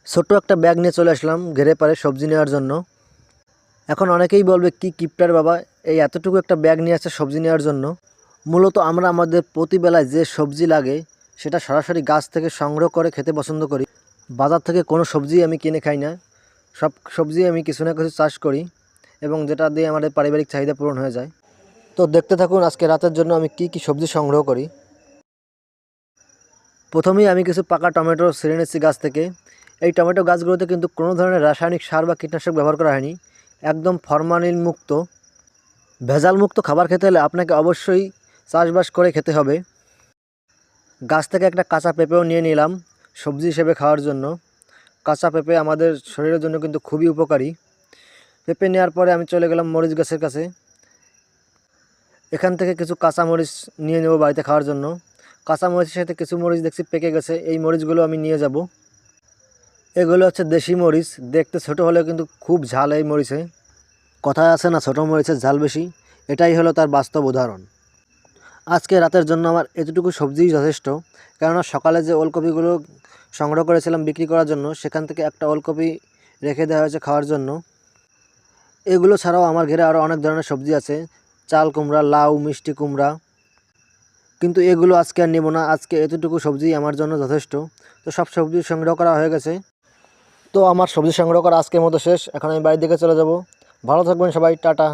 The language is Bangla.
ছোট্ট একটা ব্যাগ নিয়ে চলে আসলাম ঘেরে পারে সবজি নেওয়ার জন্য। এখন অনেকেই বলবে কি কিপটার বাবা, এই এতটুকু একটা ব্যাগ নিয়ে আসছে সবজি নেওয়ার জন্য। মূলত আমরা আমাদের প্রতিবেলায় যে সবজি লাগে সেটা সরাসরি গাছ থেকে সংগ্রহ করে খেতে পছন্দ করি। বাজার থেকে কোনো সবজি আমি কিনে খাই না, সব সবজি আমি কিছু না কিছু চাষ করি এবং যেটা দিয়ে আমাদের পারিবারিক চাহিদা পূরণ হয়ে যায়। তো দেখতে থাকুন আজকে রাতের জন্য আমি কি কি সবজি সংগ্রহ করি। প্রথমেই আমি কিছু পাকা টমেটো ছিঁড়ে নিচ্ছি গাছ থেকে। এই টমেটো গাছগুলোতে কিন্তু কোনো ধরনের রাসায়নিক সার বা কীটনাশক ব্যবহার করা হয়নি, একদম ফরমালিন মুক্ত। ভেজাল মুক্ত খাবার খেতে হলে আপনাকে অবশ্যই চাষবাস করে খেতে হবে। গাছ থেকে একটা কাঁচা পেঁপেও নিয়ে নিলাম সবজি হিসেবে খাওয়ার জন্য। কাঁচা পেঁপে আমাদের শরীরের জন্য কিন্তু খুবই উপকারী। পেঁপে নেওয়ার পরে আমি চলে গেলাম মরিচ গাছের কাছে। এখান থেকে কিছু কাঁচা মরিচ নিয়ে নেব বাড়িতে খাওয়ার জন্য। কাঁচা মরিচের সাথে কিছু মরিচ দেখছি পেকে গেছে, এই মরিচগুলো আমি নিয়ে যাব। এগুলো হচ্ছে দেশি মরিচ, দেখতে ছোট হলেও কিন্তু খুব ঝাল এই মরিচে। কথায় আছে না, ছোটো মরিচের ঝাল বেশি, এটাই হলো তার বাস্তব উদাহরণ। আজকে রাতের জন্য আমার এতটুকু সবজিই যথেষ্ট, কেননা সকালে যে ওলকপিগুলো সংগ্রহ করেছিলাম বিক্রি করার জন্য সেখান থেকে একটা ওলকপি রেখে দেওয়া হয়েছে খাওয়ার জন্য। এগুলো ছাড়াও আমার ঘরে আরও অনেক ধরনের সবজি আছে, চাল কুমড়া, লাউ, মিষ্টি কুমড়া, কিন্তু এগুলো আজকে আর নেব না। আজকে এতটুকু সবজি আমার জন্য যথেষ্ট। তো সব সবজি সংগ্রহ করা হয়ে গেছে। তো আমার সবজি সংগ্রহ করা আজকের মতো শেষ। এখন আমি বাড়ির দিকে চলে যাব। ভালো থাকবেন সবাই, টাটা।